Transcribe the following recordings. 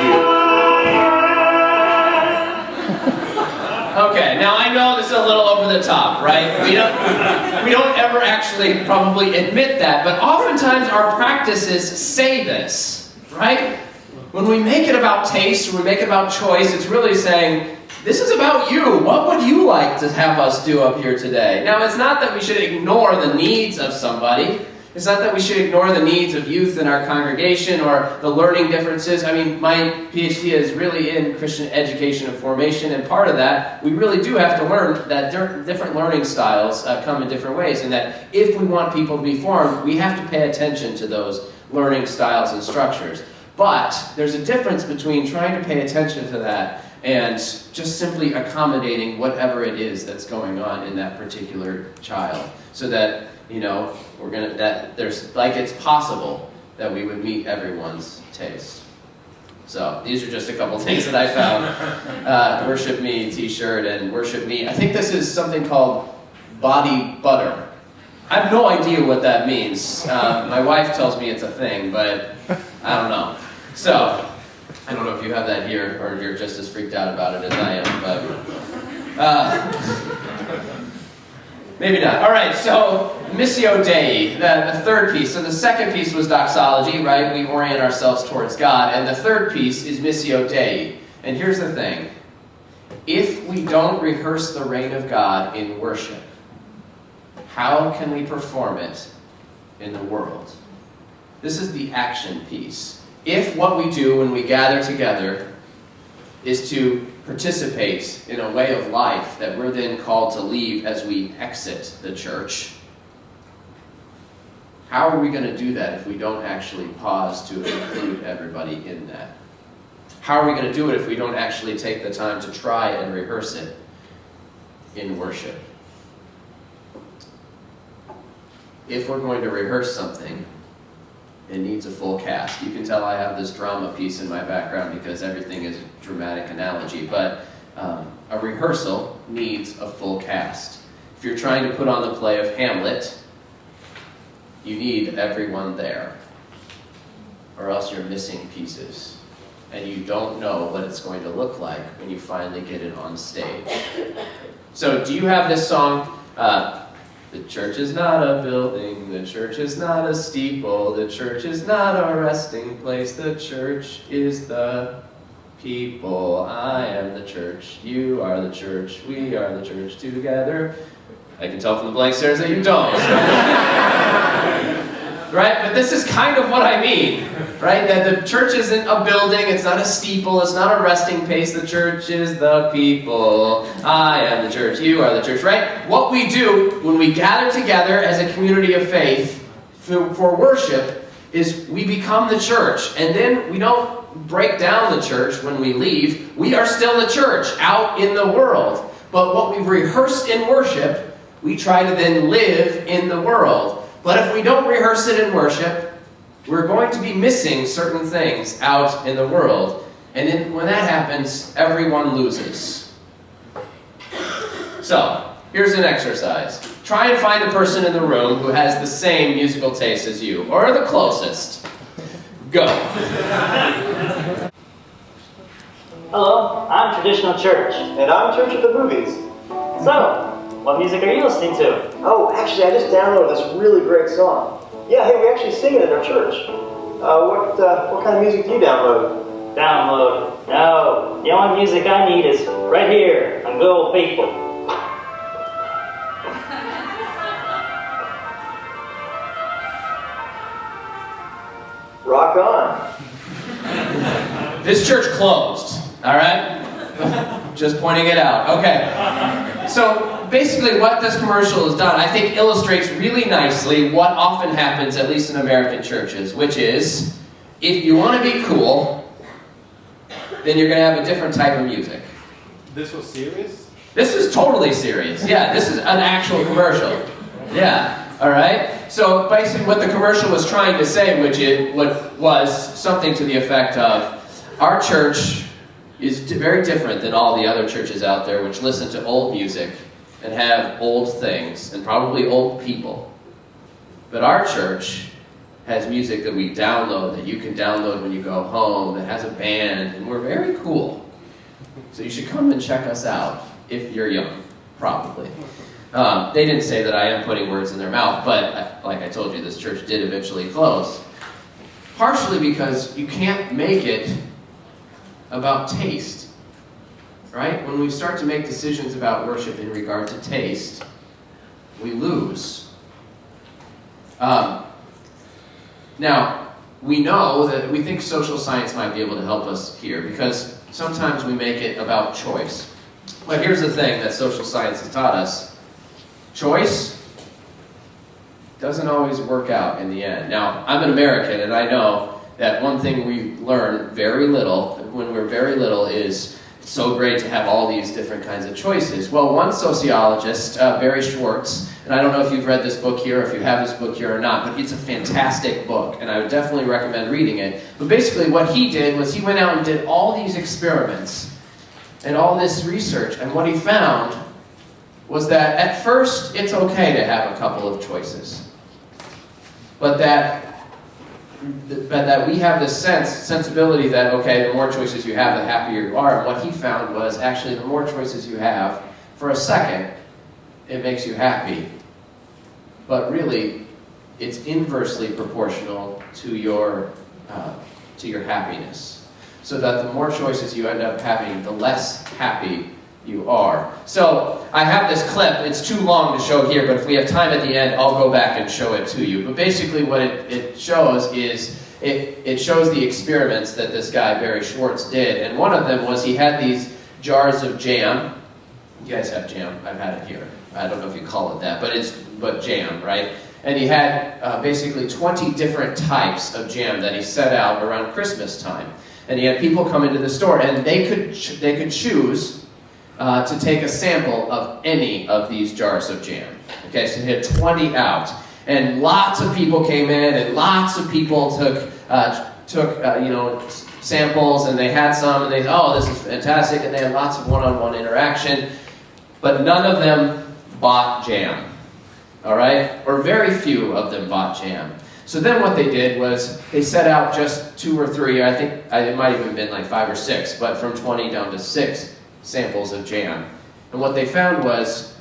you. Okay, now I know this is a little over the top, right? We don't ever actually probably admit that, but oftentimes our practices say this, right? When we make it about taste, or we make it about choice, it's really saying, this is about you. What would you like to have us do up here today? Now, it's not that we should ignore the needs of somebody. It's not that we should ignore the needs of youth in our congregation or the learning differences. I mean, my PhD is really in Christian education and formation, and part of that, we really do have to learn that different learning styles come in different ways, and that if we want people to be formed, we have to pay attention to those learning styles and structures. But there's a difference between trying to pay attention to that and just simply accommodating whatever it is that's going on in that particular child, so that it's possible that we would meet everyone's taste. So these are just a couple things that I found. Worship Me t-shirt and Worship Me. I think this is something called body butter. I have no idea what that means. My wife tells me it's a thing, but I don't know. So I don't know if you have that here or you're just as freaked out about it as I am, but maybe not. All right, so Missio Dei, the third piece. So the second piece was doxology, right? We orient ourselves towards God. And the third piece is Missio Dei. And here's the thing. If we don't rehearse the reign of God in worship, how can we perform it in the world? This is the action piece. If what we do when we gather together is to participate in a way of life that we're then called to leave as we exit the church, how are we going to do that if we don't actually pause to include everybody in that? How are we going to do it if we don't actually take the time to try and rehearse it in worship? If we're going to rehearse something, it needs a full cast. You can tell I have this drama piece in my background because everything is a dramatic analogy, but a rehearsal needs a full cast. If you're trying to put on the play of Hamlet, you need everyone there, or else you're missing pieces, and you don't know what it's going to look like when you finally get it on stage. So do you have this song? The church is not a building, the church is not a steeple, the church is not a resting place, the church is the people. I am the church, you are the church, we are the church together. I can tell from the blank stares that you don't. Right? But this is kind of what I mean, right? That the church isn't a building, it's not a steeple, it's not a resting place. The church is the people. I am the church, you are the church, right? What we do when we gather together as a community of faith for worship is we become the church. And then we don't break down the church when we leave. We are still the church out in the world. But what we've rehearsed in worship, we try to then live in the world. But if we don't rehearse it in worship, we're going to be missing certain things out in the world. And then when that happens, everyone loses. So, here's an exercise. Try and find a person in the room who has the same musical taste as you, or the closest. Go. Hello, I'm Traditional Church. And I'm Church at the Movies. So, what music are you listening to? Oh, actually, I just downloaded this really great song. Yeah, hey, we actually sing it at our church. What kind of music do you download? Download? No, the only music I need is right here on Good Old Faithful. Rock on. This church closed, all right? Just pointing it out. Okay. So basically what this commercial has done, I think, illustrates really nicely what often happens, at least in American churches, which is, if you want to be cool, then you're going to have a different type of music. This was serious? This is totally serious. Yeah, this is an actual commercial. Yeah, all right? So basically what the commercial was trying to say, was something to the effect of, our church is very different than all the other churches out there which listen to old music and have old things and probably old people. But our church has music that we download, that you can download when you go home, that has a band, and we're very cool. So you should come and check us out if you're young, probably. They didn't say that I am putting words in their mouth, but like I told you, this church did eventually close. Partially because you can't make it about taste, right? When we start to make decisions about worship in regard to taste, we lose. Now, we know that we think social science might be able to help us here because sometimes we make it about choice. But here's the thing that social science has taught us. Choice doesn't always work out in the end. Now, I'm an American, and I know that one thing we learn very little, when we're very little, is it's so great to have all these different kinds of choices. Well, one sociologist, Barry Schwartz, and I don't know if you've read this book here, or if you have this book here or not, but it's a fantastic book, and I would definitely recommend reading it. But basically what he did was he went out and did all these experiments and all this research, and what he found was that at first it's okay to have a couple of choices, but that we have this sensibility that, okay, the more choices you have, the happier you are. And what he found was actually the more choices you have, for a second, it makes you happy. But really, it's inversely proportional to your happiness. So that the more choices you end up having, the less happy you are. So I have this clip. It's too long to show here, but if we have time at the end, I'll go back and show it to you. But basically what it shows is, it shows the experiments that this guy, Barry Schwartz, did. And one of them was he had these jars of jam. You guys have jam. I've had it here. I don't know if you call it that, but jam, right? And he had basically 20 different types of jam that he set out around Christmas time. And he had people come into the store, and they could choose to take a sample of any of these jars of jam. Okay, so he had 20 out. And lots of people came in, and lots of people took samples, and they had some, and they thought, oh, this is fantastic, and they had lots of one-on-one interaction. But none of them bought jam, all right? Or very few of them bought jam. So then what they did was they set out just 2 or 3, I think it might have even been like 5 or 6, but from 20 down to 6 samples of jam. And what they found was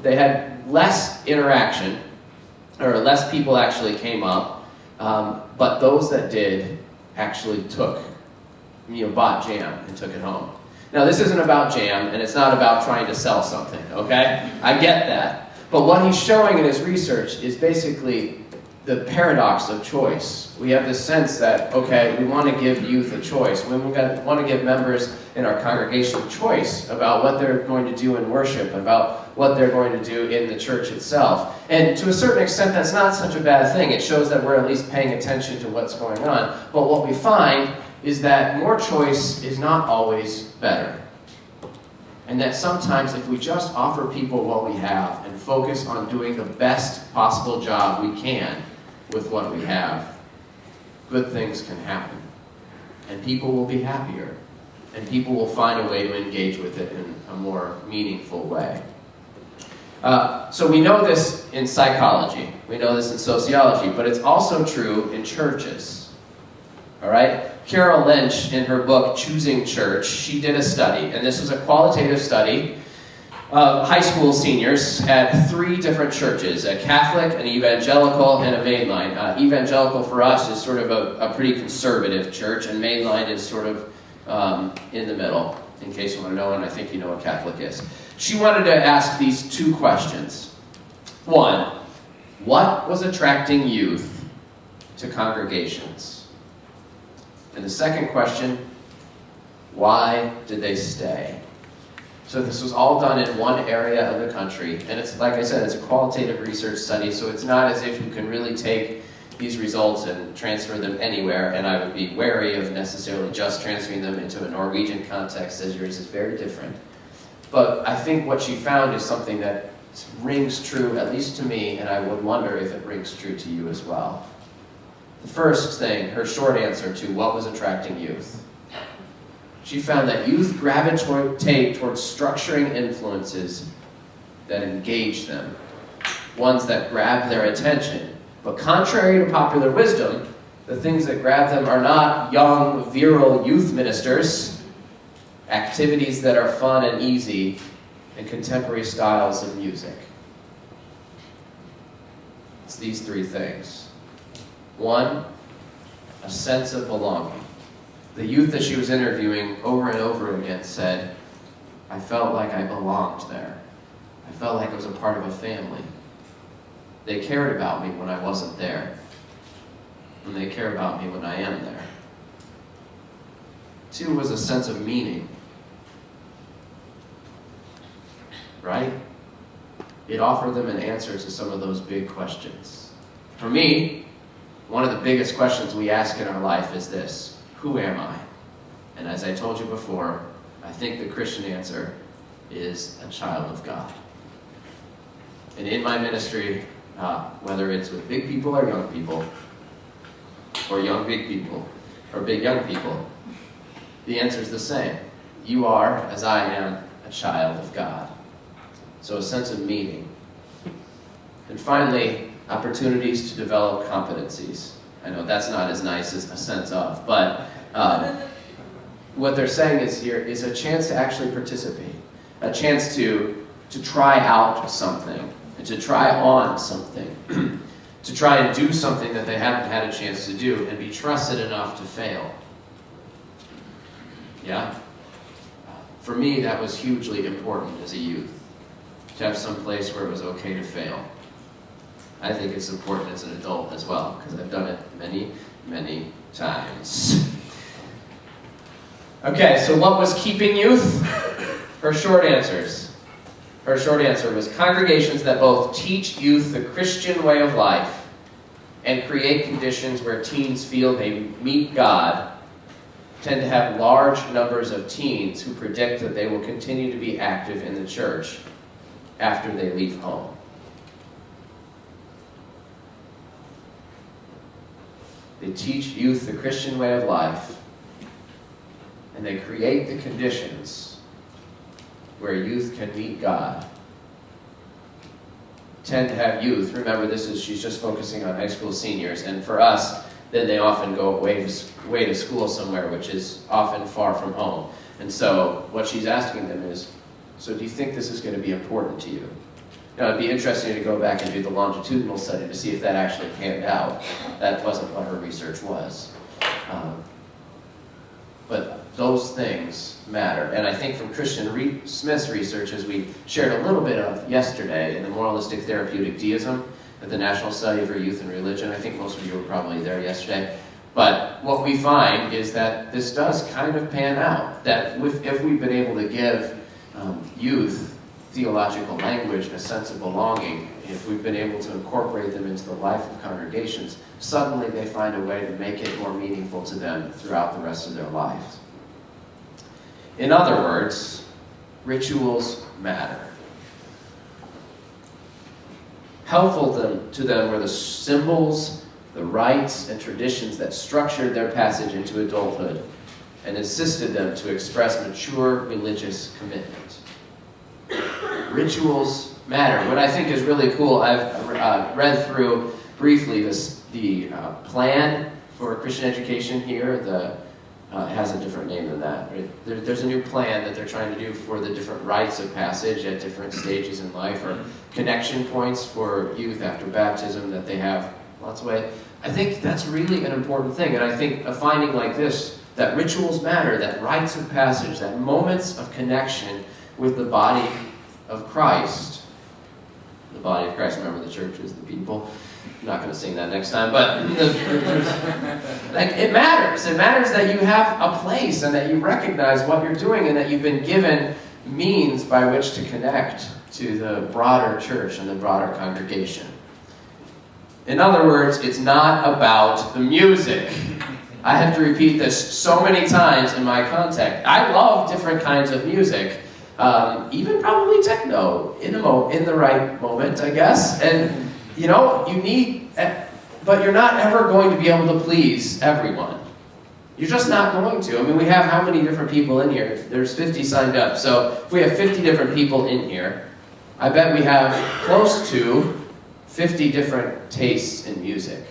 they had less interaction, or less people actually came up, but those that did actually bought jam and took it home. Now this isn't about jam, and it's not about trying to sell something, okay? I get that. But what he's showing in his research is basically the paradox of choice. We have this sense that, okay, we want to give youth a choice. We want to give members in our congregation a choice about what they're going to do in worship, about what they're going to do in the church itself. And to a certain extent, that's not such a bad thing. It shows that we're at least paying attention to what's going on. But what we find is that more choice is not always better. And that sometimes if we just offer people what we have and focus on doing the best possible job we can with what we have, good things can happen. And people will be happier. And people will find a way to engage with it in a more meaningful way. So we know this in psychology. We know this in sociology. But it's also true in churches. All right? Carol Lynch, in her book, Choosing Church, she did a study. And this was a qualitative study of high school seniors at 3 different churches, a Catholic, an evangelical, and a mainline. Evangelical for us is sort of a pretty conservative church, and mainline is sort of in the middle, in case you want to know, and I think you know what Catholic is. She wanted to ask these 2 questions. 1, what was attracting youth to congregations? And the second question, why did they stay? So this was all done in one area of the country, and it's, like I said, it's a qualitative research study, so it's not as if you can really take these results and transfer them anywhere, and I would be wary of necessarily just transferring them into a Norwegian context, as yours is very different. But I think what she found is something that rings true, at least to me, and I would wonder if it rings true to you as well. The first thing, her short answer to what was attracting youth. She found that youth gravitate towards structuring influences that engage them, ones that grab their attention, But contrary to popular wisdom, the things that grab them are not young, virile youth ministers, activities that are fun and easy, and contemporary styles of music. It's these three things. One, a sense of belonging. The youth that she was interviewing over and over again said, I felt like I belonged there. I felt like I was a part of a family. They cared about me when I wasn't there. And they care about me when I am there. Two was a sense of meaning. Right? It offered them an answer to some of those big questions. For me, one of the biggest questions we ask in our life is this: who am I? And as I told you before, I think the Christian answer is a child of God. And in my ministry, whether it's with big people or young people, or young big people, or big young people, the answer is the same. You are, as I am, a child of God. So a sense of meaning. And finally, opportunities to develop competencies. I know that's not as nice as a sense of, but what they're saying is here is a chance to actually participate, a chance to try out something, and to try on something, to try and do something that they haven't had a chance to do, and be trusted enough to fail. Yeah? For me, that was hugely important as a youth, to have some place where it was okay to fail. I think it's important as an adult as well, because I've done it many, many times. Okay, so what was keeping youth? Her short answers. Her short answer was congregations that both teach youth the Christian way of life and create conditions where teens feel they meet God tend to have large numbers of teens who predict that they will continue to be active in the church after they leave home. They teach youth the Christian way of life, and they create the conditions where youth can meet God. Tend to have youth, remember she's just focusing on high school seniors, and for us, then they often go away to school somewhere, which is often far from home. And so what she's asking them is, so do you think this is going to be important to you? Now, it'd be interesting to go back and do the longitudinal study to see if that actually panned out. That wasn't what her research was. But those things matter. And I think from Christian Smith's research, as we shared a little bit of yesterday in the Moralistic Therapeutic Deism at the National Study for Youth and Religion, I think most of you were probably there yesterday. But what we find is that this does kind of pan out. That if we've been able to give youth theological language and a sense of belonging, if we've been able to incorporate them into the life of congregations, suddenly they find a way to make it more meaningful to them throughout the rest of their lives. In other words, rituals matter. Helpful to them were the symbols, the rites, and traditions that structured their passage into adulthood and assisted them to express mature religious commitment. Rituals matter. What I think is really cool, I've read through briefly the plan for Christian education here. It has a different name than that. Right? There's a new plan that they're trying to do for the different rites of passage at different stages in life, or connection points for youth after baptism that they have lots of ways. I think that's really an important thing, and I think a finding like this, that rituals matter, that rites of passage, that moments of connection with the body of Christ. The body of Christ, remember the church is the people. I'm not going to sing that next time, but it matters. It matters that you have a place and that you recognize what you're doing and that you've been given means by which to connect to the broader church and the broader congregation. In other words, it's not about the music. I have to repeat this so many times in my contact. I love different kinds of music. Even probably techno in the right moment, I guess. And you need, but you're not ever going to be able to please everyone. You're just not going to. I mean, we have how many different people in here? There's 50 signed up. So if we have 50 different people in here, I bet we have close to 50 different tastes in music.